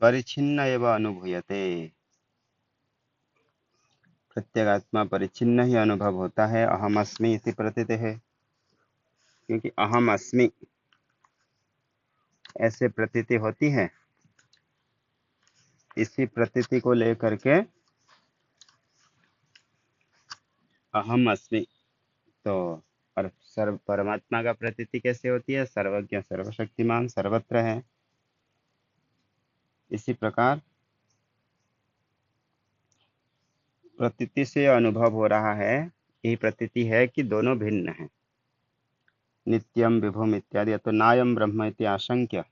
परिच्छिन्न एव अनुभूयते। प्रत्यगात्मा परिच्छिन्न ही अनुभव होता है। अहम अस्मि इति प्रतीति है, क्योंकि अहम अस्मि ऐसे प्रतीति होती है। इसी प्रतीति को लेकर के अहम अस्मि। तो और सर्व परमात्मा का प्रतीति कैसे होती है? सर्वज्ञ सर्वशक्तिमान सर्वत्र है। इसी प्रकार प्रतीति से अनुभव हो रहा है, यही प्रतीति है कि दोनों भिन्न हैं। नित्यम विभुम इत्यादि, तो नायम ब्रह्म इति आशंक्य,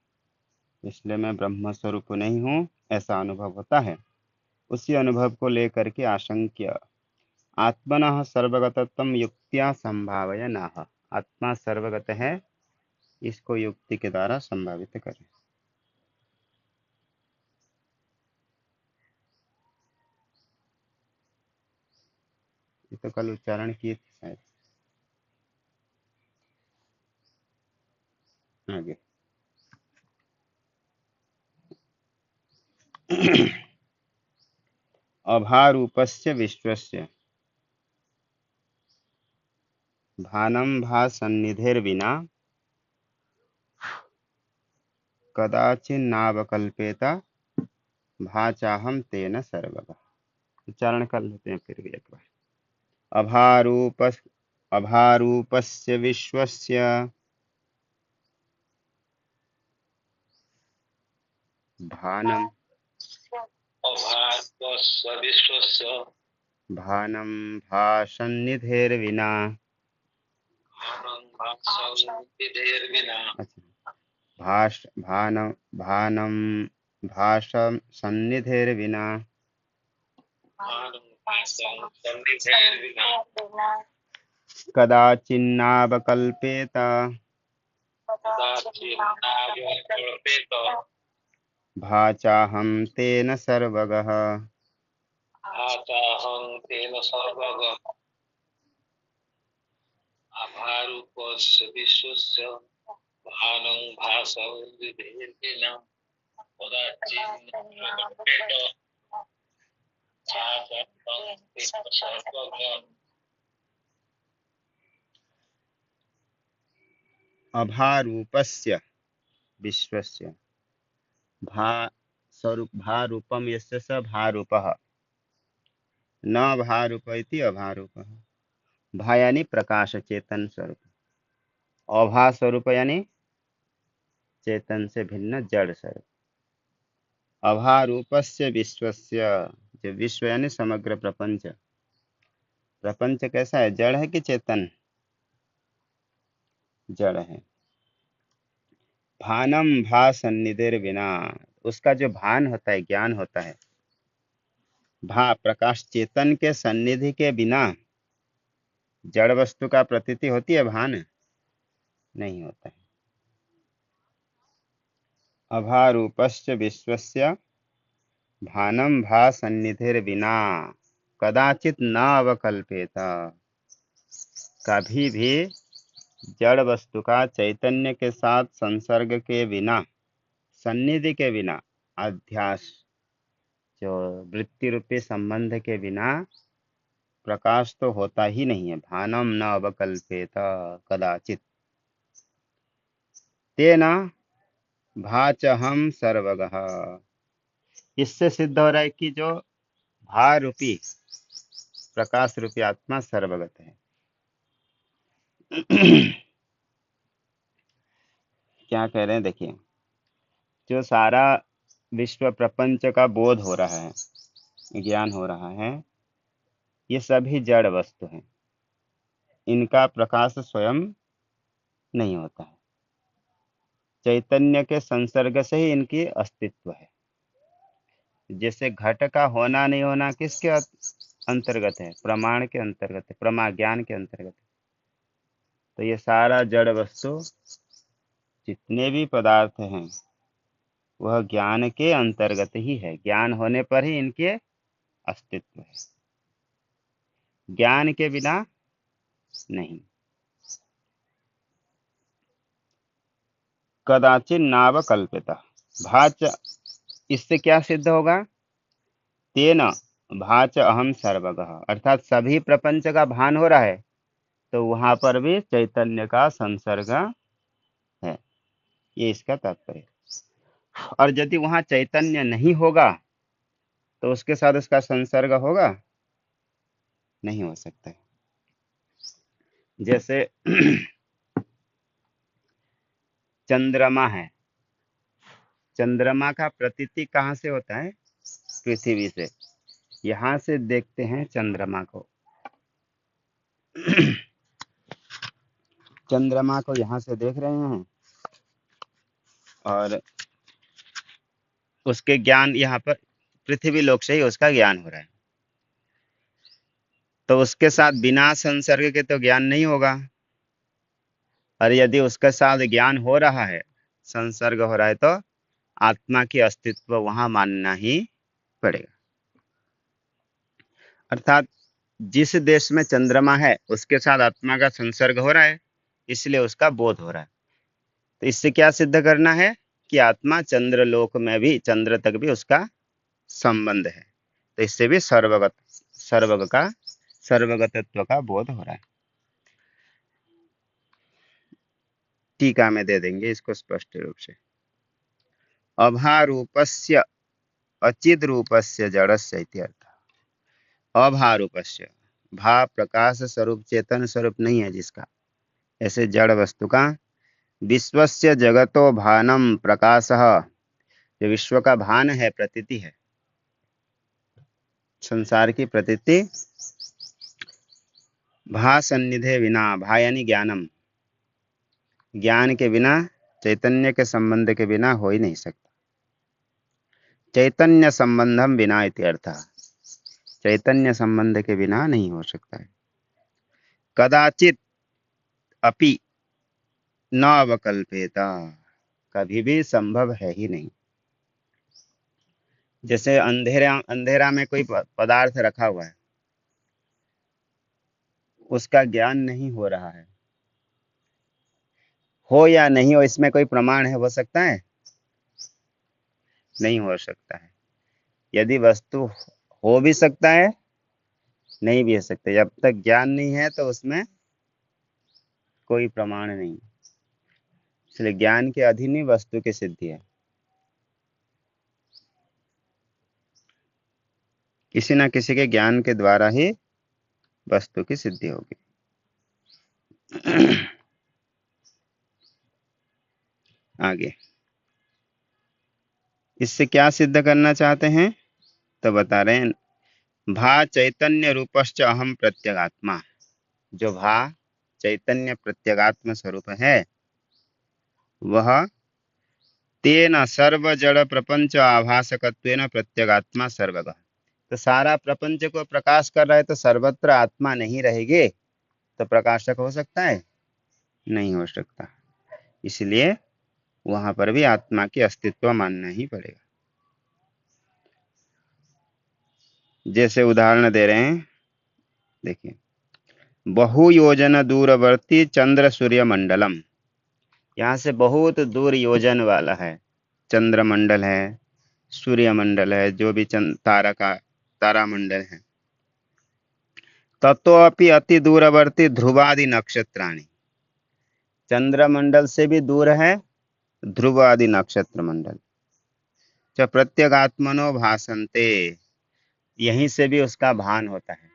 इसलिए मैं ब्रह्म स्वरूप नहीं हूँ, ऐसा अनुभव होता है। उसी अनुभव को लेकर के आशंक्य आत्मनः सर्वगतत्वं युक्त्या संभावयनाः, आत्मा सर्वगत है, इसको युक्ति के द्वारा संभावित करें। ये तो कल उच्चारण किए थे शायद। आगे अभारूपस्य विश्वस्य भानं भासन्निधेर्विना कदाचिन्नावकल्पेत भाचाहं तेन सर्वगः। उच्चारण कर लेते हैं फिर भी एक बार। अभारूपस्य विश्वस्य भानं भानं भासन्निधेर्विना, भानं भासन्निधेर्विना कदाचिन्नावकल्पेत भाचाहं तेन सर्वगः। अभारूपस्य विश्वस्य भारूपम यस्य स भारूपः, न भारूप इति अभारूपः। भा यानी प्रकाश चेतन स्वरूप, अभा स्वरूप यानी चेतन से भिन्न जड़ स्वरूप। अभारूपस्य विश्वस्य, जो विश्व यानी समग्र प्रपंच, प्रपंच कैसा है? जड़ है कि चेतन? जड़ है। भानम भा सन्निधेर बिना, उसका जो भान होता है, ज्ञान होता है, भा प्रकाश चेतन के सन्निधि के बिना जड़ वस्तु का प्रतीति होती है? भान नहीं होता है। अभारूपस्य विश्वस्य भानम भा सन्निधिर बिना कदाचित न अवकल्पेत, कभी भी जड़ वस्तु का चैतन्य के साथ संसर्ग के बिना, सन्निधि के बिना, अध्यास जो वृत्ति रूपी संबंध के बिना प्रकाश तो होता ही नहीं है। भानम न अवकल्पेत कदाचित, तेना भाचहम सर्वगः। इससे सिद्ध हो रहा है कि जो भा रूपी प्रकाश रूपी आत्मा सर्वगत है। क्या कह रहे हैं देखिए, जो सारा विश्व प्रपंच का बोध हो रहा है, ज्ञान हो रहा है, ये सभी जड़ वस्तु हैं, इनका प्रकाश स्वयं नहीं होता है, चैतन्य के संसर्ग से ही इनकी अस्तित्व है। जैसे घट का होना नहीं होना किसके अंतर्गत है? प्रमाण के अंतर्गत है, प्रमा ज्ञान के अंतर्गत है। तो ये सारा जड़ वस्तु, जितने भी पदार्थ हैं, वह ज्ञान के अंतर्गत ही है। ज्ञान होने पर ही इनके अस्तित्व है, ज्ञान के बिना नहीं। कदाचित नावकल्पिता, भाच इससे क्या सिद्ध होगा? तेन भाच अहम सर्वगः, अर्थात सभी प्रपंच का भान हो रहा है तो वहां पर भी चैतन्य का संसर्ग है। ये इसका तात्पर्य है। और यदि वहां चैतन्य नहीं होगा तो उसके साथ उसका संसर्ग होगा? नहीं हो सकता है। जैसे चंद्रमा है, चंद्रमा का प्रतीति कहाँ से होता है? पृथ्वी से। यहां से देखते हैं चंद्रमा को, चंद्रमा को यहां से देख रहे हैं और उसके ज्ञान यहाँ पर पृथ्वी लोक से ही उसका ज्ञान हो रहा है, तो उसके साथ बिना संसर्ग के तो ज्ञान नहीं होगा। और यदि उसके साथ ज्ञान हो रहा है, संसर्ग हो रहा है, तो आत्मा की अस्तित्व वहां मानना ही पड़ेगा। अर्थात जिस देश में चंद्रमा है उसके साथ आत्मा का संसर्ग हो रहा है, इसलिए उसका बोध हो रहा है। तो इससे क्या सिद्ध करना है कि आत्मा चंद्र लोक में भी, चंद्र तक भी उसका संबंध है। तो इससे भी सर्वगतत्व का बोध हो रहा है। टीका में दे देंगे इसको स्पष्ट रूप से। अभारूपस्य अचिद रूपस्य जड़स्य इत्यर्थ। अभारूपस्य, भा प्रकाश स्वरूप चेतन स्वरूप नहीं है जिसका, ऐसे जड़ वस्तु का। विश्वस्य जगतो भानम प्रकाशः, जो विश्व का भान है, प्रतीति है, संसार की प्रतीति। भा सन्निधे विना, भा यानी ज्ञानम, ज्ञान के बिना, चैतन्य के संबंध के बिना हो ही नहीं सकता। चैतन्य संबंधम बिना इति अर्थ, चैतन्य संबंध के बिना नहीं हो सकता है। कदाचित अपि न अवकल्पेता, कभी भी संभव है ही नहीं। जैसे अंधेरा अंधेरा में कोई पदार्थ रखा हुआ है, उसका ज्ञान नहीं हो रहा है, हो या नहीं हो इसमें कोई प्रमाण है, हो सकता है? नहीं हो सकता है। यदि वस्तु हो भी सकता है, नहीं भी हो सकता, जब तक ज्ञान नहीं है तो उसमें कोई प्रमाण नहीं। इसलिए ज्ञान के अधीन ही वस्तु की सिद्धि है। किसी न किसी के ज्ञान के द्वारा ही वस्तु की सिद्धि होगी। आगे इससे क्या सिद्ध करना चाहते हैं? तो बता रहे हैं, भा चैतन्य रूपश्च अहम प्रत्यगात्मा, जो भा चैतन्य प्रत्यगात्म स्वरूप है, वह तेन सर्व जड़ प्रपंच आभासकत्वेन प्रत्यगात्मा सर्वगः। तो सारा प्रपंच को प्रकाश कर रहा है, तो सर्वत्र आत्मा नहीं रहेगी तो प्रकाशक हो सकता है? नहीं हो सकता। इसलिए वहां पर भी आत्मा की अस्तित्व मानना ही पड़ेगा। जैसे उदाहरण दे रहे हैं, देखिए, बहु योजन दूरवर्ती चंद्र सूर्य मंडलम, यहाँ से बहुत दूर योजन वाला है, चंद्र मंडल है, सूर्य मंडल है, जो भी तारा का तारा मंडल है। तत्वपि अति दूरवर्ती ध्रुवादि नक्षत्राणि, चंद्र मंडल से भी दूर है ध्रुव आदि नक्षत्र मंडल। च प्रत्यगात्मनो भासन्ते, यहीं से भी उसका भान होता है।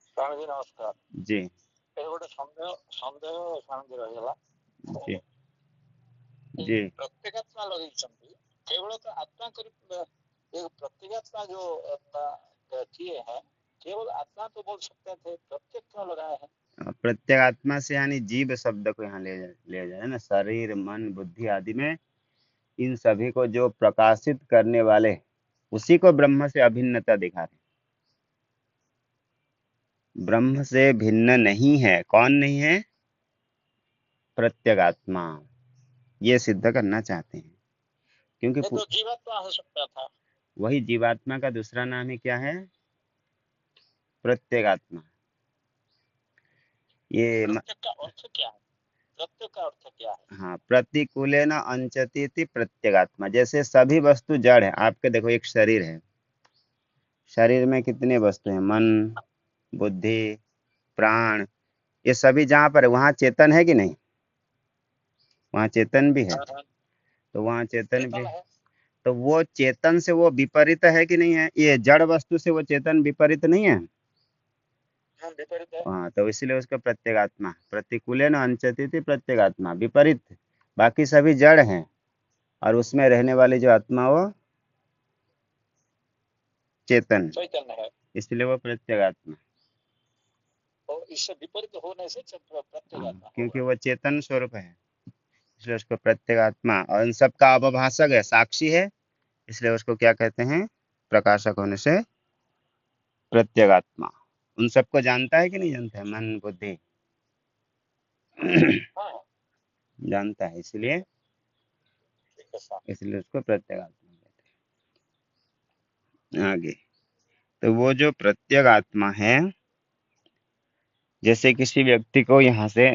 स्वामी जी नमस्कार जी ये गोटे संदेह संदेह स्वामी जी रहिला जी जी प्रत्येगात्मा लगे केवल तो आत्मा कर एक प्रत्येगात्मा जो किए हैं, केवल आत्मा तो बोल सकते थे, प्रत्येक क्यों लगाए हैं? प्रत्यगात्मा से यानी जीव शब्द को यहाँ ले जाए ना, शरीर मन बुद्धि आदि में इन सभी को जो प्रकाशित करने वाले, उसी को ब्रह्म से अभिन्नता दिखा रहे। ब्रह्म से भिन्न नहीं है, कौन नहीं है? प्रत्यगात्मा। ये सिद्ध करना चाहते हैं, क्योंकि तो जीवात्मा हो सकता था। वही जीवात्मा का दूसरा नाम ही क्या है? प्रत्यगात्मा। ये प्रत्येक का अर्थ क्या है? प्रत्यय का अर्थ क्या है? हाँ, प्रतिकूले न अंचती इति प्रत्यगात्मा। जैसे सभी वस्तु जड़ है, आपके देखो एक शरीर है, शरीर में कितने वस्तु हैं, मन, बुद्धि, प्राण, ये सभी जहाँ पर है वहाँ चेतन है कि नहीं? वहाँ चेतन भी है। हाँ, हाँ, तो वहाँ चेतन भी चेतन है। है। तो वो चेतन से वो विपरीत है कि नहीं है? ये जड़ वस्तु से वो चेतन विपरीत नहीं है? हाँ, विपरीत है। हाँ, तो इसलिए उसका प्रत्यगात्मा, प्रतिकूले न अंचती थी प्रत्यगात्मा, विपरीत। बाकी सभी जड़ हैं और उसमें रहने वाली जो आत्मा वो चेतन, चैतन्य है। इसलिए वो प्रत्यगात्मा। और इससे विपरीत होने से हाँ, प्रत्यगात्मा क्योंकि होगा। वो चेतन स्वरूप है, इसलिए उसको प्रत्यगात्मा, और इन सबका अवभाषक है, साक्षी है, इसलिए उसको क्या कहते हैं? प्रकाशक होने से प्रत्यगात्मा। उन सबको जानता है कि नहीं जानता है? मन बुद्धि हाँ, जानता है, इसलिए ठीक है साहब। इसलिए उसको प्रत्यगात्मा कहते हैं। आगे, तो वो जो प्रत्यगात्मा है, जैसे किसी व्यक्ति को यहाँ से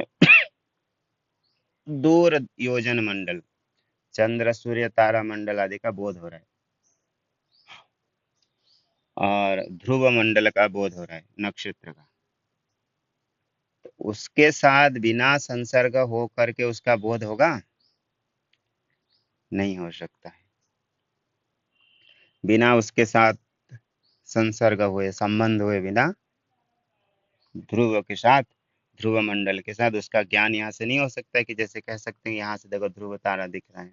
दूर योजन मंडल, चंद्र सूर्य तारा मंडल आदि का बोध हो रहा है, और ध्रुव मंडल का बोध हो रहा है, नक्षत्र का, तो उसके साथ बिना संसर्ग हो करके उसका बोध होगा? नहीं हो सकता है। बिना उसके साथ संसर्ग हुए, संबंध हुए बिना, ध्रुव के साथ, ध्रुव मंडल के साथ उसका ज्ञान यहाँ से नहीं हो सकता है कि जैसे कह सकते हैं यहाँ से देखो ध्रुव तारा दिख रहा है।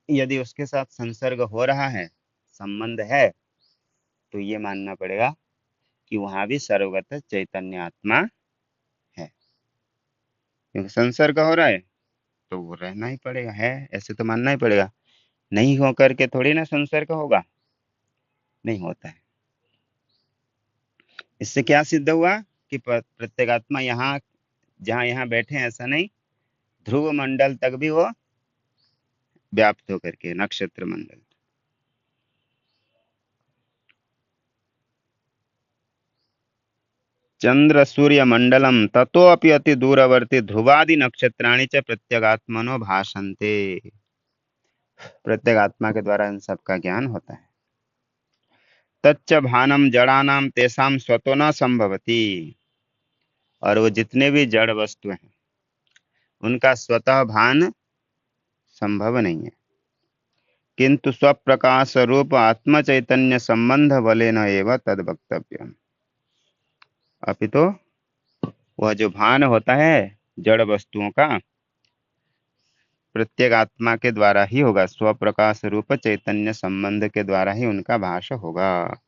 यदि उसके साथ संसर्ग हो रहा है, संबंध है, तो ये मानना पड़ेगा कि वहां भी सर्वगत चैतन्य आत्मा है। क्योंकि संसर्ग हो रहा है तो वो रहना ही पड़ेगा, है ऐसे तो मानना ही पड़ेगा। नहीं हो करके थोड़ी ना संसर्ग होगा, नहीं होता है। इससे क्या सिद्ध हुआ कि प्रत्येगात्मा यहाँ, जहाँ यहाँ बैठे हैं ऐसा नहीं, ध्रुव मंडल तक भी वो व्याप्त होकर के, नक्षत्र मंडल। चंद्र सूर्य मंडलम ततोपि अति दूरवर्ती ध्रुवादि नक्षत्राणि च प्रत्यगात्मनो भाषन्ते। प्रत्यगात्मा के द्वारा इन सबका ज्ञान होता है। तच्च भानम जड़ानाम तेषाम स्वतो न संभवति। और वो जितने भी जड़ वस्तु हैं उनका स्वतः भान संभव नहीं है, किंतु स्वप्रकाश रूप आत्म चैतन्य संबंध बलेन एव तद वक्तव्यम। अपितो वह जो भान होता है जड़ वस्तुओं का, प्रत्येक आत्मा के द्वारा ही होगा, स्वप्रकाश रूप चैतन्य संबंध के द्वारा ही उनका भाष होगा।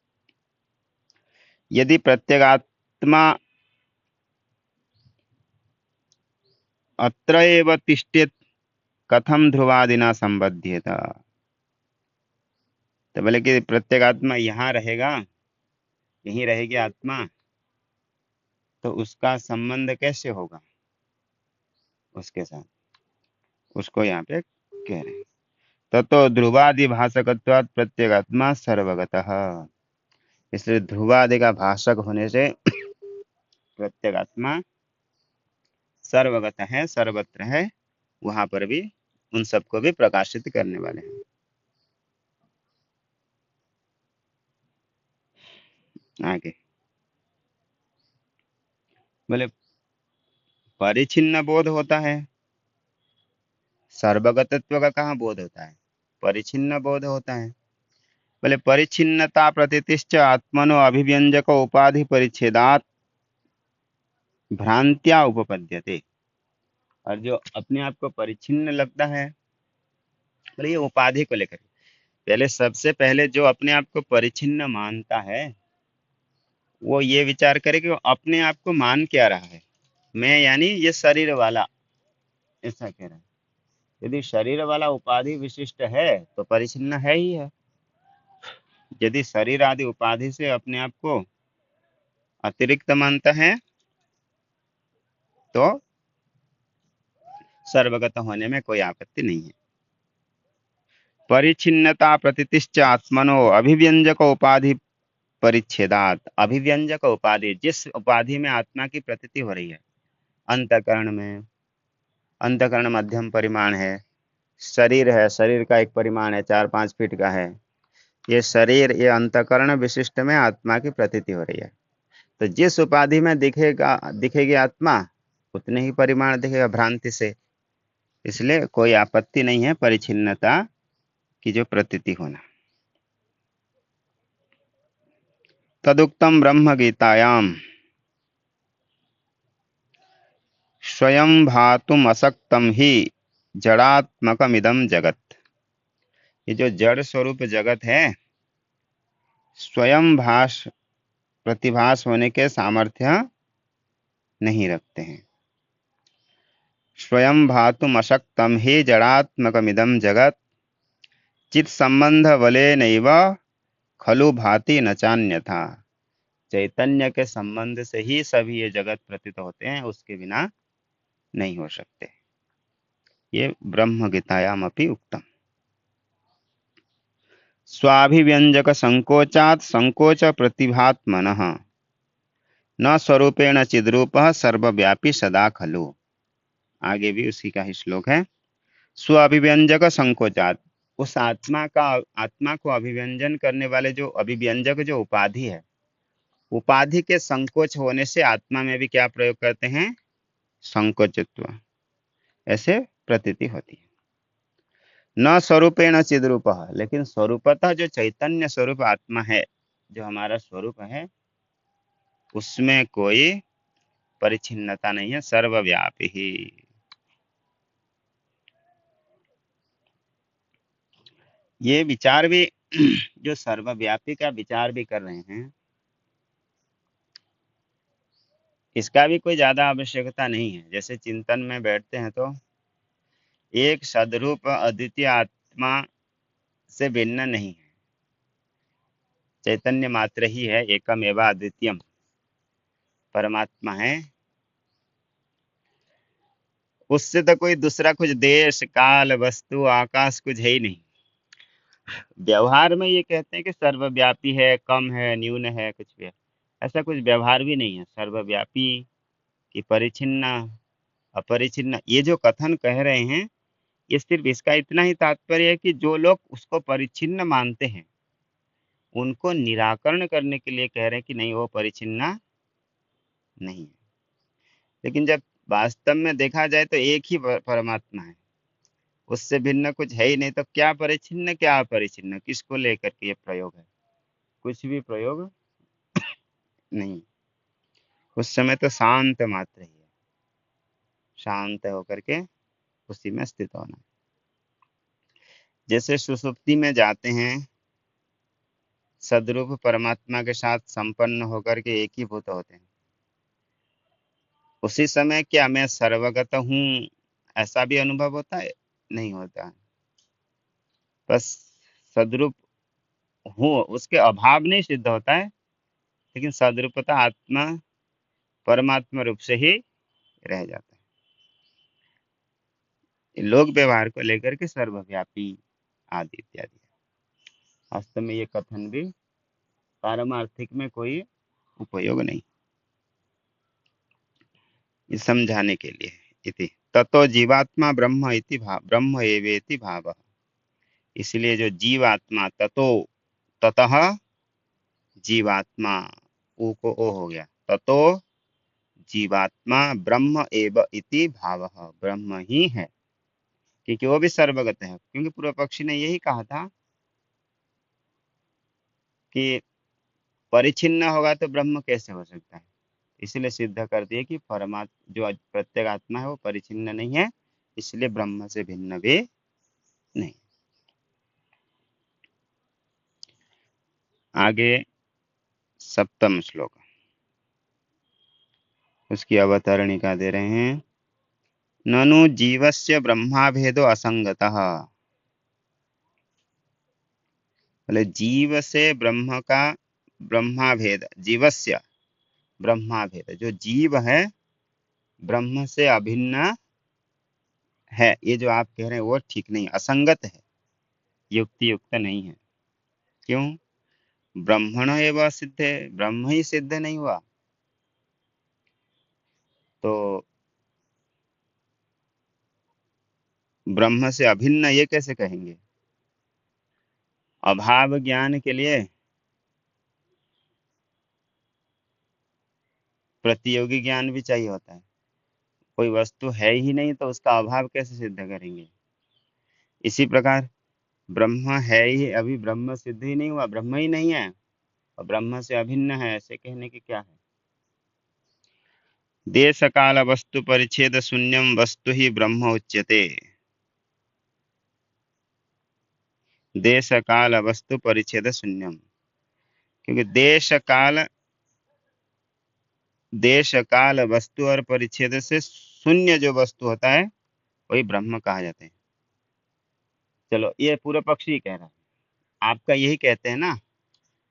यदि प्रत्येगात्मा अत्र एव तिष्ठेत कथम ध्रुवादिना संबध्येत। तो बोले कि प्रत्येगात्मा यहाँ रहेगा, यहीं रहेगी आत्मा, तो उसका संबंध कैसे होगा उसके साथ? उसको यहाँ पे कह रहे हैं, ततो ध्रुवादि भाषकत्वात् प्रत्येगात्मा सर्वगतः। इसलिए ध्रुवादि का भाषक होने से प्रत्येगात्मा सर्वगत है, सर्वत्र है, वहां पर भी उन सबको भी प्रकाशित करने वाले हैं। आगे बोले परिचिन्न बोध होता है, सर्वगतत्व का कहाँ बोध होता है? परिचिन्न बोध होता है। बोले परिचिन्नता प्रतीतिश्च आत्मनो अभिव्यंजक उपाधि परिच्छेदात भ्रांत्या उपपद्यते। और जो अपने आप को परिचिन्न लगता है, बोले ये उपाधि को लेकर, पहले सबसे पहले जो अपने आप को परिचिन्न मानता है वो ये विचार करे कि वो अपने आप को मान क्या रहा है, मैं यानी ये शरीर वाला, ऐसा कह रहा है। यदि शरीर वाला उपाधि विशिष्ट है तो परिचिन्न है ही है। यदि शरीर आदि उपाधि से अपने आप को अतिरिक्त मानता है तो सर्वगत होने में कोई आपत्ति नहीं है। परिचिन्नता प्रतीतिश्च आत्मनो अभिव्यंजक उपाधि परिच्छेदात अभिव्यंजक उपाधि, जिस उपाधि में आत्मा की प्रतीति हो रही है, अंतःकरण में, अंतःकरण मध्यम परिमाण है, शरीर है, शरीर का एक परिमाण है 4-5 फीट का है, ये शरीर, ये अंतःकरण विशिष्ट में आत्मा की प्रतीति हो रही है। तो जिस उपाधि में दिखेगी आत्मा, उतने ही परिमाण दिखेगा भ्रांति से। इसलिए कोई आपत्ति नहीं है परिच्छिन्नता की जो प्रतीति होना। तदुक्तम ब्रह्म गीतायाम स्वयं भातुम असक्तम ही जड़ात्मकमिदं जगत। ये जो जड़ स्वरूप जगत है, स्वयं प्रतिभास होने के सामर्थ्य नहीं रखते हैं। स्वयं भातुम अशक्तम ही जड़ात्मकमिदं जगत चित संबंध बलेनैव खलु भाति न चान्यथा। चैतन्य के संबंध से ही सभी ये जगत प्रतीत होते हैं, उसके बिना नहीं हो सकते। ये ब्रह्म गीतायाम अपि उक्तम। स्वाभिव्यंजक संकोचात् संकोच प्रतिभात्मनः न स्वरूपेण चिद्रूपः सर्वव्यापी सदा खलु। आगे भी उसी का ही श्लोक है। स्वाभिव्यंजक संकोचात्, उस आत्मा को अभिव्यंजन करने वाले जो अभिव्यंजक जो उपाधि है, उपाधि के संकोच होने से आत्मा में भी क्या प्रयोग करते हैं? संकोचत्व, ऐसे प्रतीति होती है। न स्वरूपेण चिद्रूपः, लेकिन स्वरूपतः जो चैतन्य स्वरूप आत्मा है, जो हमारा स्वरूप है, उसमें कोई परिच्छिन्नता नहीं है, सर्वव्यापी ही। ये विचार भी जो सर्वव्यापी का विचार भी कर रहे हैं, इसका भी कोई ज्यादा आवश्यकता नहीं है। जैसे चिंतन में बैठते हैं तो एक सदरूप अद्वितीय आत्मा से भिन्न नहीं है, चैतन्य मात्र ही है, एकम एवं अद्वितीयम परमात्मा है। उससे तो कोई दूसरा कुछ देश काल वस्तु आकाश कुछ है ही नहीं। व्यवहार में ये कहते हैं कि सर्वव्यापी है, कम है, न्यून है, कुछ भी है, ऐसा कुछ व्यवहार भी नहीं है। सर्वव्यापी की परिचिन्न अपरिचिन्न, ये जो कथन कह रहे हैं, ये सिर्फ इसका इतना ही तात्पर्य है कि जो लोग उसको परिचिन्न मानते हैं, उनको निराकरण करने के लिए कह रहे हैं कि नहीं, वो परिचिन्न नहीं है। लेकिन जब वास्तव में देखा जाए तो एक ही परमात्मा है, उससे भिन्न कुछ है ही नहीं। तो क्या परिचिन्न क्या अपरिचिन्न, किसको लेकर के ये प्रयोग है? कुछ भी प्रयोग नहीं। उस समय तो शांत मात्र ही है, शांत होकर के उसी में स्थित होना। जैसे सुसुप्ति में जाते हैं, सदरूप परमात्मा के साथ संपन्न होकर के एक ही भूत होते हैं, उसी समय क्या मैं सर्वगत हूँ ऐसा भी अनुभव होता है? नहीं होता है। बस सदरूप हूँ, उसके अभाव नहीं सिद्ध होता है, लेकिन सदरूपता आत्मा परमात्मा रूप से ही रह जाता है। लोक व्यवहार को लेकर के सर्वव्यापी आदि इत्यादि। वास्तव में ये कथन भी पारमार्थिक में कोई उपयोग नहीं, ये समझाने के लिए। इति ततो जीवात्मा ब्रह्म इति भाव, ब्रह्म एवेति भाव। इसलिए जो जीवात्मा, ततो ततः जीवात्मा, ओ को ओ हो गया, ततो जीवात्मा ब्रह्म एव इति भाव, ब्रह्म ही है, क्योंकि वो भी सर्वगत है। क्योंकि पूर्व पक्षी ने यही कहा था कि परिचिन्न होगा तो ब्रह्म कैसे हो सकता है। इसलिए सिद्ध कर दिए कि परमात्मा जो प्रत्येक आत्मा है वो परिचिन्न नहीं है, इसलिए ब्रह्म से भिन्न भी नहीं। आगे 7वां श्लोक, उसकी अवतरणिका दे रहे हैं। ननु जीवस्य ब्रह्माभेदो असंगतः। बोले जीव से ब्रह्म का ब्रह्माभेद, जीवस्य ब्रह्माभेद, जो जीव है ब्रह्म से अभिन्न है, ये जो आप कह रहे हैं वो ठीक नहीं, असंगत है, युक्ति युक्त नहीं है। क्यों? ब्रह्मण एव सिद्धे, ब्रह्म ही सिद्ध नहीं हुआ तो ब्रह्म से अभिन्न ये कैसे कहेंगे? अभाव ज्ञान के लिए प्रतियोगी ज्ञान भी चाहिए होता है। कोई वस्तु है ही नहीं तो उसका अभाव कैसे सिद्ध करेंगे? इसी प्रकार ब्रह्म है ही, अभी ब्रह्म सिद्ध ही नहीं हुआ, ब्रह्म ही नहीं है और ब्रह्म से अभिन्न है, ऐसे कहने की क्या है? देश काल वस्तु परिच्छेद शून्यम वस्तु ही ब्रह्म उच्यते। देश काल वस्तु परिच्छेद शून्यम, क्योंकि देश काल वस्तु और परिच्छेद से शून्य जो वस्तु होता है वही ब्रह्म कहा जाता है। चलो ये पूर्व पक्षी कह रहा है, आपका यही कहते हैं ना।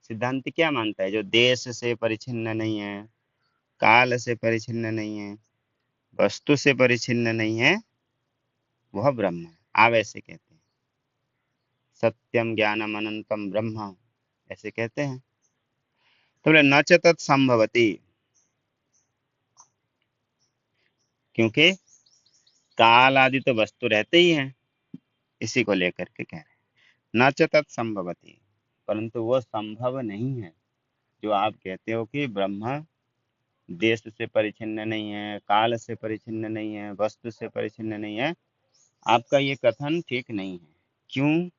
सिद्धांत क्या मानता है? जो देश से परिच्छिन्न नहीं है, काल से परिच्छिन्न नहीं है, वस्तु से परिच्छिन्न नहीं है, वह ब्रह्म है। आप ऐसे कहते हैं, सत्यम ज्ञानम अनंतम ब्रह्म ऐसे कहते हैं। तो बोले न च तत्संभवती, क्योंकि काल आदि तो वस्तु रहते ही हैं, इसी को लेकर के कह रहे हैं। न च तत्संभवती, परंतु वो संभव नहीं है जो आप कहते हो कि ब्रह्म देश से परिच्छिन्न नहीं है, काल से परिच्छिन्न नहीं है, वस्तु से परिच्छिन्न नहीं है। आपका ये कथन ठीक नहीं है। क्यों?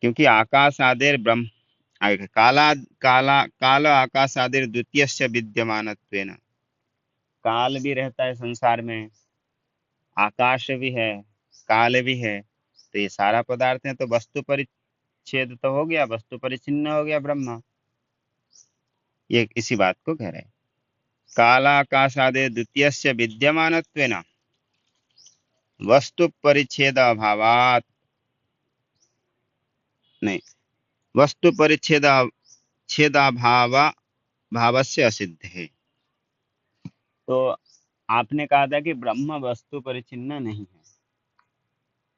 क्योंकि आकाश आदेर ब्रह्म काला काला काल आकाश आदेर द्वितीयस्य विद्यमानत्वेन, काल भी रहता है संसार में, आकाश भी है, काल भी है, तो ये सारा पदार्थ है, तो वस्तु परिच्छेद तो हो गया, वस्तु परिच्छिन्न हो गया ब्रह्म। ये इसी बात को कह रहे हैं। कालाकाशादे द्वितीयस्य विद्यमानत्वेन वस्तु परिच्छेद अभावात्, नहीं, वस्तु परिच्छेद छेदाभाव भावस्य असिद्ध है। तो आपने कहा था कि ब्रह्म वस्तु परिच्छिन्न नहीं है,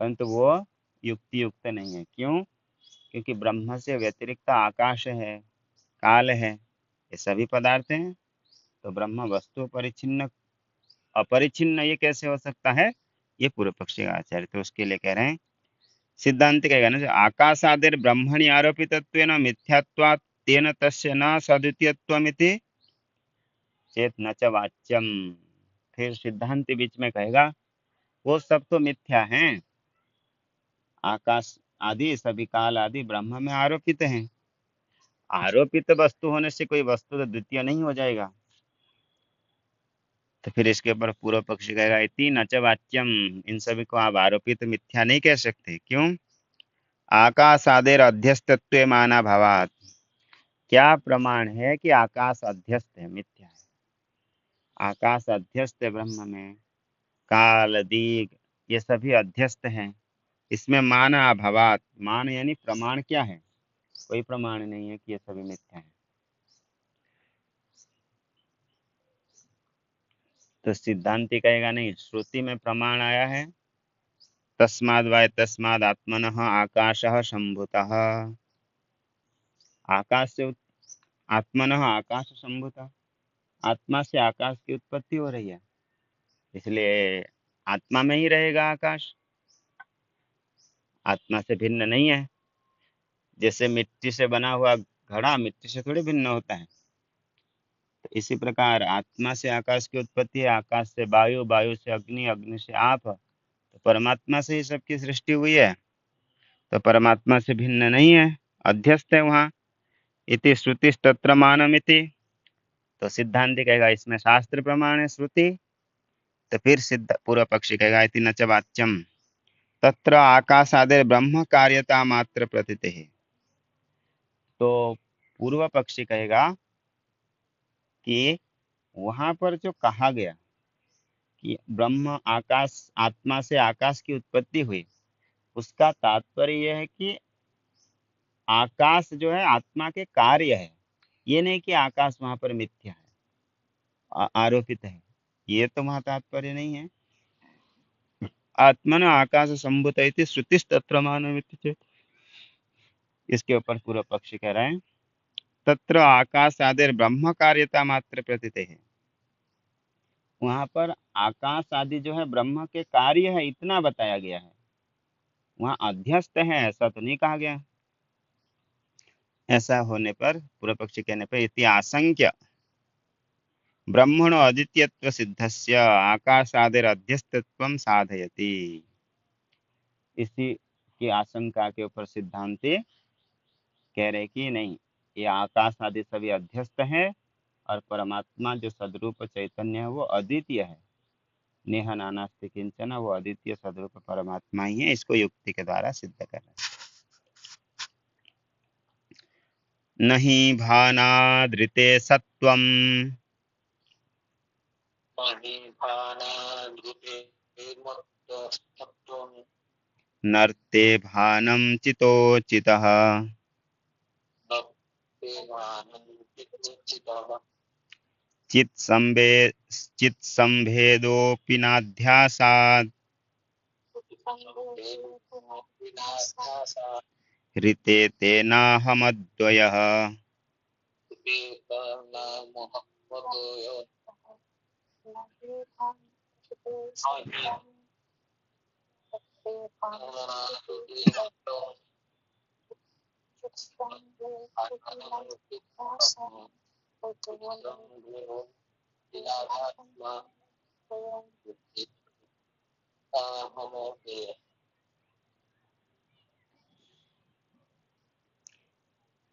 परंतु वो युक्ति युक्त नहीं है। क्यों? क्योंकि ब्रह्म से व्यतिरिक्त आकाश है, काल है, ये सभी पदार्थ हैं, तो ब्रह्म वस्तु परिच्छिन्न अपरिच्छिन्न ये कैसे हो सकता है? ये पूर्व पक्षी का आचार्य, तो उसके लिए कह रहे हैं, सिद्धांत कहेगा ना, आकाशादिर ब्रह्मणि आरोपितत्वेन मिथ्यात्वात् तेन तस्य न सद्वितीयत्वमिति चेत न च वाच्यम। फिर सिद्धांत बीच में कहेगा वो सब तो मिथ्या हैं, आकाश आदि सभी काल आदि ब्रह्म में आरोपित हैं। आरोपित वस्तु होने से कोई वस्तु तो द्वितीय नहीं हो जाएगा। तो फिर इसके ऊपर पूर्व पक्षी कहेगा इति न च वाच्यम, इन सभी को आप आरोपित मिथ्या नहीं कह सकते। क्यों? आकाशादेर अध्यस्तत्व माना भावात, क्या प्रमाण है कि आकाश अध्यस्त है? मिथ्या है। आकाश अध्यस्त है ब्रह्म में, काल दीग ये सभी अध्यस्त हैं, इसमें माना अभावात, मान यानी प्रमाण क्या है? कोई प्रमाण नहीं है कि ये सभी मिथ्या है। तो सिद्धांति कहेगा नहीं, श्रुति में प्रमाण आया है, तस्माद् वाय तस्माद् आत्मनः आकाशः सम्भूतः, आकाश से आत्मनः आकाश सम्भूतः, आत्मा से आकाश की उत्पत्ति हो रही है, इसलिए आत्मा में ही रहेगा आकाश, आत्मा से भिन्न नहीं है। जैसे मिट्टी से बना हुआ घड़ा मिट्टी से थोड़ी भिन्न होता है, तो इसी प्रकार आत्मा से आकाश की उत्पत्ति है, आकाश से वायु, वायु से अग्नि, अग्नि से आप, तो परमात्मा से ही सबकी सृष्टि हुई है, तो परमात्मा से भिन्न नहीं है, अध्यस्त है वहाँ। इति श्रुति तत्र मानमिति, तो सिद्धांत कहेगा इसमें शास्त्र प्रमाण है, श्रुति। तो फिर सिद्ध पूर्व पक्षी कहेगा इति न च वाच्यम तत्र आकाशादि ब्रह्म कार्यता मात्र प्रतीति है। तो पूर्व पक्षी कहेगा कि वहां पर जो कहा गया कि ब्रह्म आकाश, आत्मा से आकाश की उत्पत्ति हुई, उसका तात्पर्य यह है कि आकाश जो है आत्मा के कार्य है, ये नहीं कि आकाश वहां पर मिथ्या है, आरोपित है, ये तो वहां तात्पर्य नहीं है। आत्मन आकाश संभूत इति श्रुतिस्तत्र मानमिति चेत्, इसके ऊपर पूर्व पक्षी कह रहे हैं तत्र आकाश आदि ब्रह्म कार्यता मात्र प्रतीत है। वहां पर आकाश आदि जो है ब्रह्म के कार्य है इतना बताया गया है, वहां अध्यस्त है ऐसा तो नहीं कहा गया। ऐसा होने पर पूर्व पक्षी कहने पर इति आशंक्य ब्रह्मणो अद्वितीयत्व सिद्धस्य आकाशादिर अध्यस्तत्वं साधयति। इसी की आशंका के ऊपर सिद्धांति कह रहे कि नहीं, ये आकाश आदि सभी अध्यस्त है और परमात्मा जो सदरूप चैतन्य है वो अद्वितीय है। नेह नानास्ति किंचन, वो अद्वितीय सदरूप परमात्मा ही है। इसको युक्ति के द्वारा सिद्ध कर रहे हैं। नहीं भानादृते सत्वम नर्ते भानं चितोचितः चित्संभेदोऽपि नाध्यासात् ऋते तेनाहमद्वयः।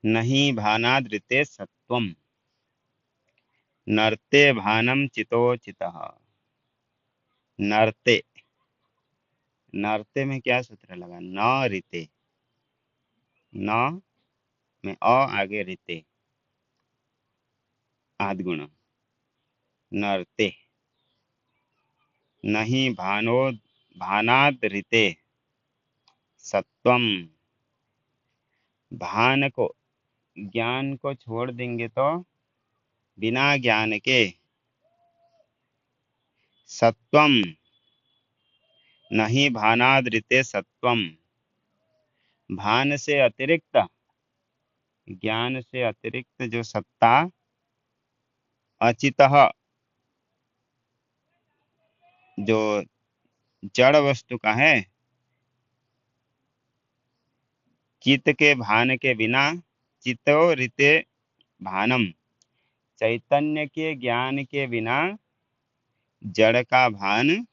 नहीं भानादृते सत्वम नर्ते भानं चितोचितः। नर्ते, नर्ते में क्या सूत्र लगा? न ऋते, न में अ आगे ऋते आद्गुण। नर्ते नहीं भानो भानाद ऋते सत्वम। भान को, ज्ञान को छोड़ देंगे तो बिना ज्ञान के सत्वम, नहीं भानादृते सत्वम, भान से अतिरिक्त, ज्ञान से अतिरिक्त जो सत्ता अचितः, जो जड़ वस्तु का है, चित्त के भान के बिना, चितो ऋते भानम, चैतन्य के ज्ञान के बिना जड़ का भान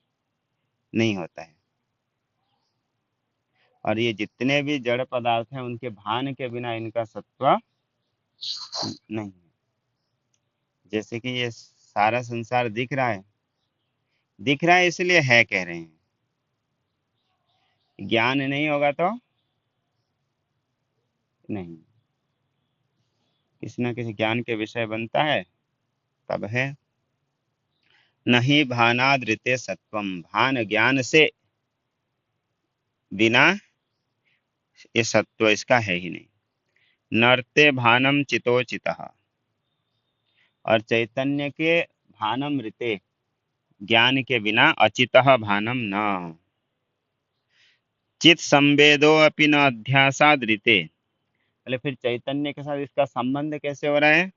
नहीं होता है। और ये जितने भी जड़ पदार्थ हैं उनके भान के बिना इनका सत्व नहीं है। जैसे कि ये सारा संसार दिख रहा है, दिख रहा है इसलिए है कह रहे हैं। ज्ञान नहीं होगा तो नहीं, किसी न किसी ज्ञान के विषय बनता है तब है। नहीं भानादृते सत्वम, भान ज्ञान से बिना ये सत्व इसका है ही नहीं। नर्ते भानम चितोचितः, और चैतन्य के भानम ऋते, ज्ञान के बिना अचितः भानम न। चित संवेदो अपि न अध्यासाद ऋते, पहले फिर चैतन्य के साथ इसका संबंध कैसे हो रहा है?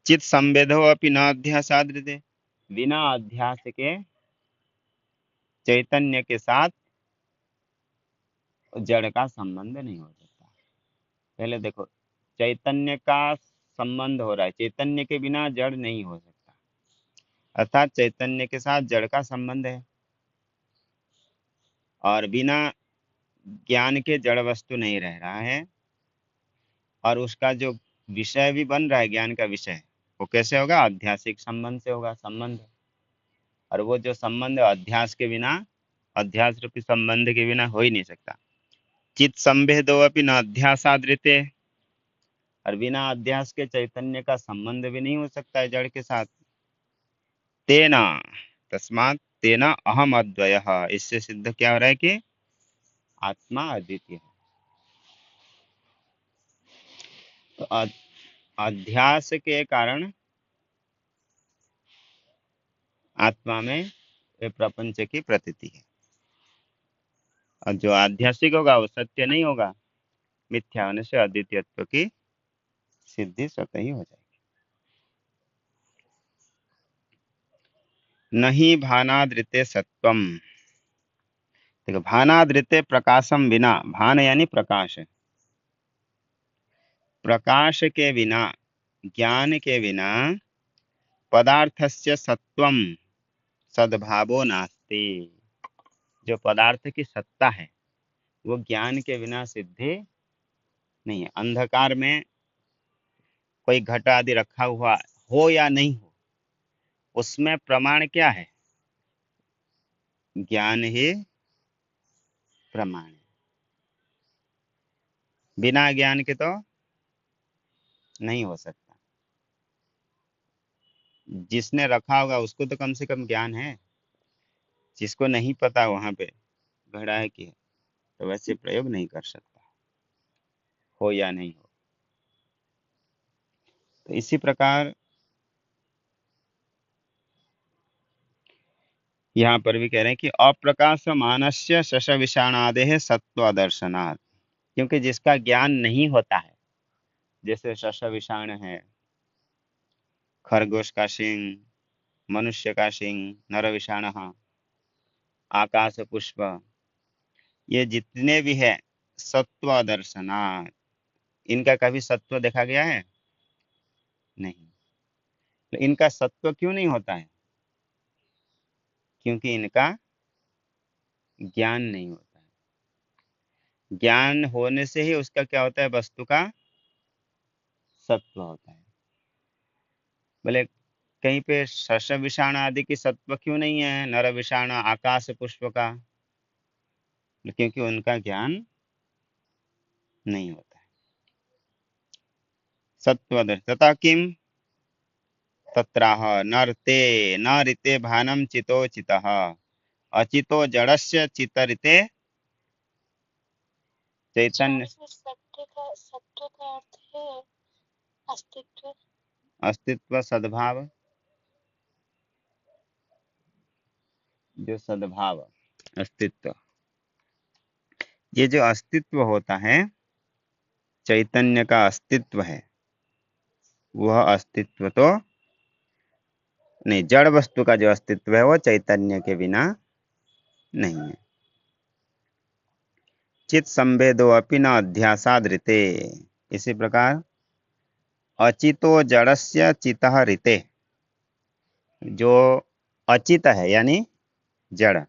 चित संवेदो अपि न अध्यासाद ऋते, बिना अध्यास के चैतन्य के साथ जड़ का संबंध नहीं हो सकता। पहले देखो, चैतन्य का संबंध हो रहा है, चैतन्य के बिना जड़ नहीं हो सकता, अर्थात चैतन्य के साथ जड़ का संबंध है। और बिना ज्ञान के जड़ वस्तु नहीं रह रहा है, और उसका जो विषय भी बन रहा है, ज्ञान का विषय, वो कैसे होगा? आध्यासिक संबंध से होगा संबंध। और वो जो संबंध अध्यास के बिना, अध्यास रूपी संबंध के बिना हो ही नहीं सकता। चित संभेदो अपि न अध्यासादृते, और बिना अध्यास के चैतन्य का संबंध भी नहीं हो सकता है जड़ के साथ। तेना, तस्मात् तेना अहम अद्वयः, इससे सिद्ध क्या हो रहा है कि आत्मा अद्वितीय है। तो अध्यास के कारण आत्मा में ये प्रपंच की प्रतीति है, और जो आध्यासिक होगा वो सत्य नहीं होगा। मिथ्या होने से अद्वितीयत्व की सिद्धि स्वतः ही हो जाएगी। नहीं भानादृते सत्वम। देखो, भानादृते प्रकाशम बिना, भान यानी प्रकाश, प्रकाश के बिना, ज्ञान के बिना पदार्थस्य सत्वम सद्भावो नास्ति। जो पदार्थ की सत्ता है वो ज्ञान के बिना सिद्धि नहीं है। अंधकार में कोई घट आदि रखा हुआ हो या नहीं हो, उसमें प्रमाण क्या है? ज्ञान ही प्रमाण है। बिना ज्ञान के तो नहीं हो सकता। जिसने रखा होगा उसको तो कम से कम ज्ञान है। जिसको नहीं पता वहां पे घड़ा है कि है, तो वैसे प्रयोग नहीं कर सकता, हो या नहीं हो। तो इसी प्रकार यहाँ पर भी कह रहे हैं कि अप्रकाश मानस्य शश विषाणादेह सत्व दर्शनात्। क्योंकि जिसका ज्ञान नहीं होता है, जैसे शश विषाण है, खरगोश का सींग, मनुष्य का सींग, नर विषाण, आकाश पुष्प, ये जितने भी है सत्व दर्शनात्, इनका कभी सत्व देखा गया है? नहीं। तो इनका सत्व क्यों नहीं होता है? क्योंकि इनका ज्ञान नहीं होता है। ज्ञान होने से ही उसका क्या होता है? वस्तु का सत्व होता है। बोले कहीं पे शश विषाण आदि की सत्व क्यों नहीं है? नर विषाण, आकाश पुष्प का? क्योंकि उनका ज्ञान नहीं होता है। सत्व तथा किम तत्राह नरते न ऋते भानम चितो चितः अचितो जड़स्य चितरिते चैतन्य। सत्व का अर्थ है अस्तित्व। अस्तित्व, सद्भाव, जो सद्भाव, अस्तित्व, ये जो अस्तित्व होता है, चैतन्य का अस्तित्व है, वह अस्तित्व तो नहीं, जड़ वस्तु का जो अस्तित्व है वो चैतन्य के बिना नहीं है। चित संभेदो अपि न अध्यासादृते। इसी प्रकार अचितो जड़स्य चितः ऋते, जो अचित है यानी जड़,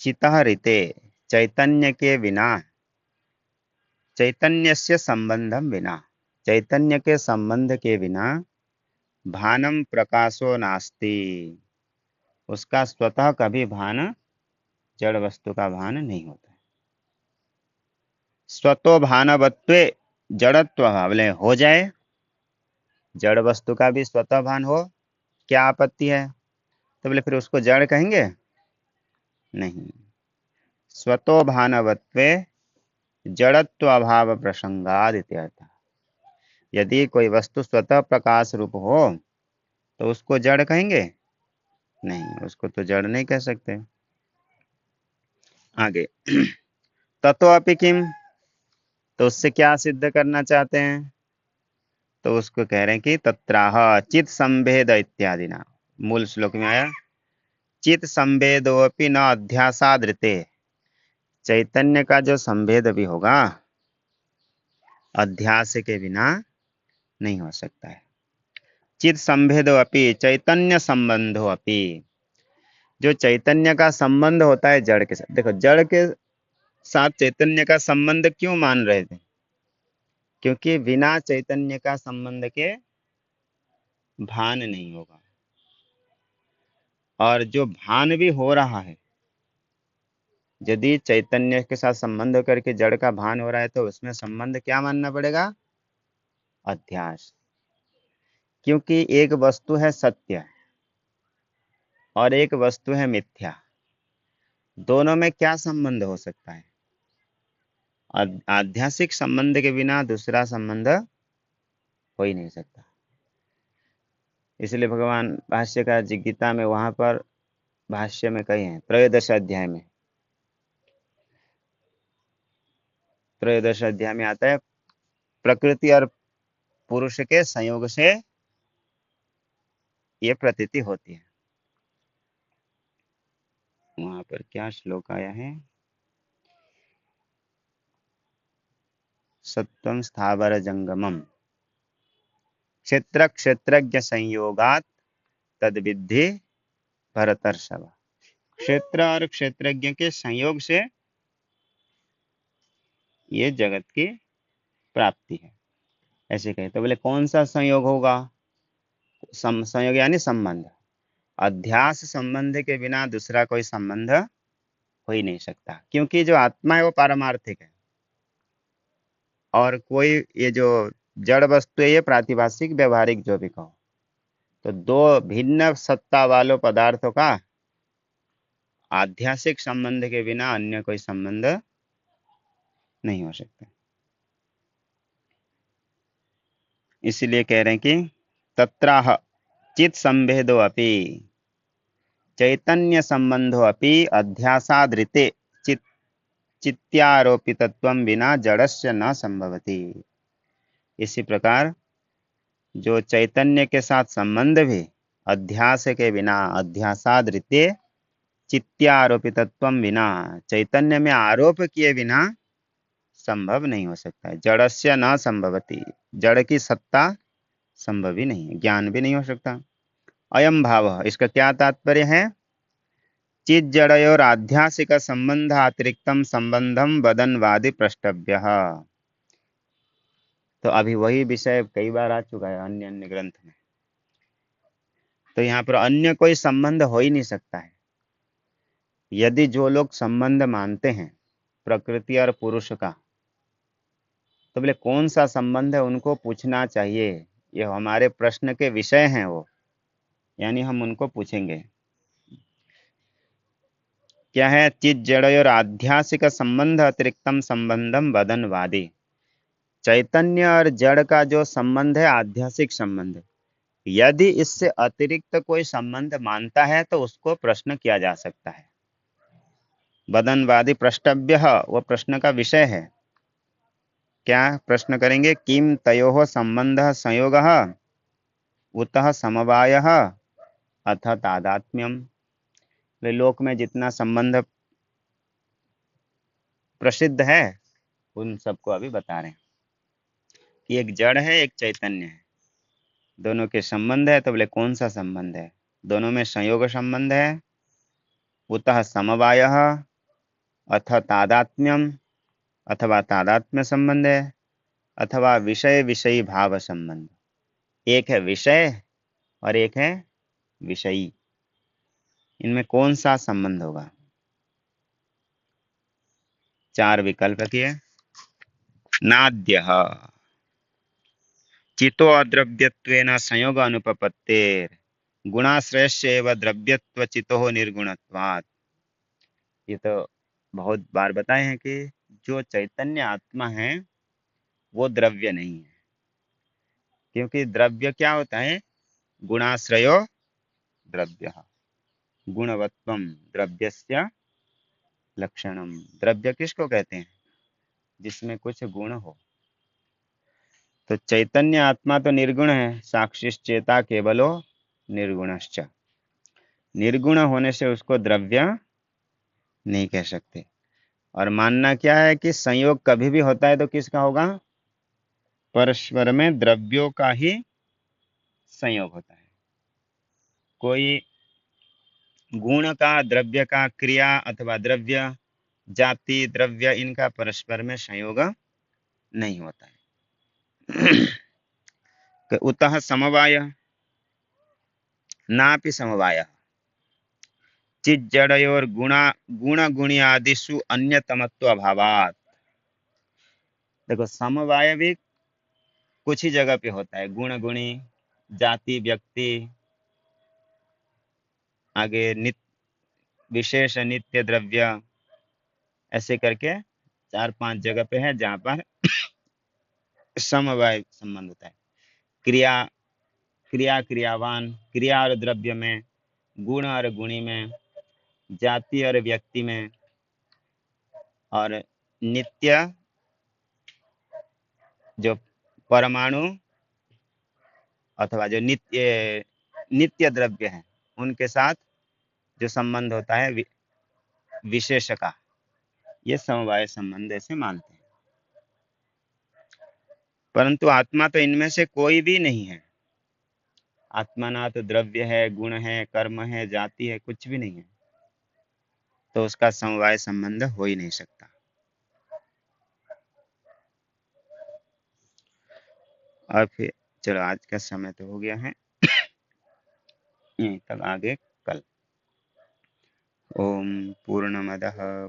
चितः ऋते चैतन्य के बिना, चैतन्य से संबंधम बिना, चैतन्य के संबंध के बिना भानम प्रकाशो नास्ति, उसका स्वतः कभी भान, जड़ वस्तु का भान नहीं होता है। स्वतो भानवत्वे जड़त्व, बोले हो जाए, जड़ वस्तु का भी स्वतः भान हो, क्या आपत्ति है? तो बोले फिर उसको जड़ कहेंगे? नहीं। स्वतो भानवत्वे जड़त्व अभाव प्रसंगाद इत्यर्थ। यदि कोई वस्तु स्वतः प्रकाश रूप हो तो उसको जड़ कहेंगे? नहीं, उसको तो जड़ नहीं कह सकते। आगे ततो अपि किम, तो उससे क्या सिद्ध करना चाहते हैं? तो उसको कह रहे हैं कि तत्राह चित संभेद इत्यादि ना, मूल श्लोक में आया चित संभेदोपि न अध्यासादृते, चैतन्य का जो संभेद भी होगा अध्यास के बिना नहीं हो सकता है। चित संभेदो अपि चैतन्य संबंधो अपि, जो चैतन्य का संबंध होता है जड़ के साथ। देखो, जड़ के साथ चैतन्य का संबंध क्यों मान रहे थे? क्योंकि बिना चैतन्य का संबंध के भान नहीं होगा, और जो भान भी हो रहा है, यदि चैतन्य के साथ संबंध करके जड़ का भान हो रहा है तो उसमें संबंध क्या मानना पड़ेगा? अध्यास। क्योंकि एक वस्तु है सत्य और एक वस्तु है मिथ्या, दोनों में क्या संबंध हो सकता है? आध्यासिक संबंध के बिना दूसरा संबंध हो ही नहीं सकता। इसलिए भगवान भाष्यकार जी गीता में वहां पर भाष्य में कहे हैं, त्रयोदश अध्याय में, त्रयोदश अध्याय में आता है, प्रकृति और पुरुष के संयोग से ये प्रतीति होती है। वहां पर क्या श्लोक आया है? सत्वम स्थावर जंगमम क्षेत्र क्षेत्रज्ञ संयोगात तद विद्धि भरतर्षभ। क्षेत्र और क्षेत्रज्ञ के संयोग से ये जगत की प्राप्ति है, ऐसे कहे। तो बोले कौन सा संयोग होगा? संयोग यानी संबंध। अध्यास संबंध के बिना दूसरा कोई संबंध हो ही नहीं सकता, क्योंकि जो आत्मा है वो पारमार्थिक है और कोई ये जो जड़ वस्तु है ये प्रातिभाषिक व्यवहारिक जो भी कहो। तो दो भिन्न सत्ता वालों पदार्थों का आध्यासिक संबंध के बिना अन्य कोई संबंध नहीं हो सकता। इसलिए कह रहे हैं कि तत्राह चित संभेदो अपि चैतन्य संबंधो अपि अध्यासादृते चित्त्यारोपितत्वं विना जड़स्य न संभवति। इसी प्रकार जो चैतन्य के साथ संबंध भी अध्यास के बिना, अध्यासादृते चित्त्यारोपितत्वं विना, चैतन्य में आरोप किए बिना संभव नहीं हो सकता है। जड़स्य न संभवति, जड़ की सत्ता संभव ही नहीं है, ज्ञान भी नहीं हो सकता। अयम भाव, इसका क्या तात्पर्य है? चित जड़योर आध्यासिक संबंध अतिरिक्तम संबंधम वदनवादि प्रष्टव्य। तो अभी वही विषय कई बार आ चुका है अन्य अन्य ग्रंथ में। तो यहाँ पर अन्य कोई संबंध हो ही नहीं सकता है। यदि जो लोग संबंध मानते हैं प्रकृति और पुरुष का, तो बोले कौन सा संबंध है उनको पूछना चाहिए। ये हमारे प्रश्न के विषय हैं वो, यानी हम उनको पूछेंगे। क्या है? चित जड़ और आध्यासिक संबंध अतिरिक्तम संबंधम वदनवादी। चैतन्य और जड़ का जो संबंध है आध्यासिक संबंध, यदि इससे अतिरिक्त कोई संबंध मानता है तो उसको प्रश्न किया जा सकता है। वदनवादी प्रष्टव्य, वो प्रश्न का विषय है। क्या प्रश्न करेंगे? किम तयोः संबंधः संयोगः उतः समवायः अथ तादात्म्यम। लोक में जितना संबंध प्रसिद्ध है उन सबको अभी बता रहे हैं कि एक जड़ है एक चैतन्य है, दोनों के संबंध है। तो बोले कौन सा संबंध है? दोनों में संयोग संबंध है, उतः समवायः अथ तादात्म्यम, अथवा तादात्म्य संबंध है, अथवा विषय विषयी भाव संबंध। एक है विषय और एक है विषयी। इनमें कौन सा संबंध होगा? चार विकल्प किए। नाद्यः चितो अद्रव्यत्वेन संयोग अनुपपत्तेर गुणाश्रयस्य एव द्रव्यत्व चितो निर्गुणत्वात्। ये तो बहुत बार बताए हैं कि जो चैतन्य आत्मा है वो द्रव्य नहीं है, क्योंकि द्रव्य क्या होता है? गुणाश्रयो द्रव्य, गुणवत्वम द्रव्यस्य लक्षणम। द्रव्य किसको कहते हैं? जिसमें कुछ गुण हो। तो चैतन्य आत्मा तो निर्गुण है, साक्षिश्चेता केवलो निर्गुणश्च। निर्गुण होने से उसको द्रव्य नहीं कह सकते। और मानना क्या है कि संयोग कभी भी होता है तो किसका होगा? परस्पर में द्रव्यों का ही संयोग होता है। कोई गुण का, द्रव्य का, क्रिया अथवा द्रव्य, जाति, द्रव्य, इनका परस्पर में संयोग नहीं होता है। उतः समवाय नापि समवाय चित जड़योर गुण गुणी आदिषु अन्यतमत्व अभावात्। देखो समवाय भी कुछ ही जगह पे होता है। गुण गुणी, जाति, व्यक्ति, आगे नित्य, विशेष, नित्य, द्रव्य, ऐसे करके 4-5 जगह पे है जहां पर समवाय संबंध होता है। क्रिया, क्रियावान, क्रिया और द्रव्य में, गुण और गुणी में, जाति और व्यक्ति में, और नित्य जो परमाणु अथवा जो नित्य नित्य द्रव्य है उनके साथ जो संबंध होता है विशेष का, ये समवाय संबंध ऐसे मानते हैं। परंतु आत्मा तो इनमें से कोई भी नहीं है। आत्मा ना तो द्रव्य है, गुण है, कर्म है, जाति है, कुछ भी नहीं है, तो उसका समवाय संबंध हो ही नहीं सकता। और फिर चलो, आज का समय तो हो गया है, यहीं तक, आगे कल। ओम पूर्णमदः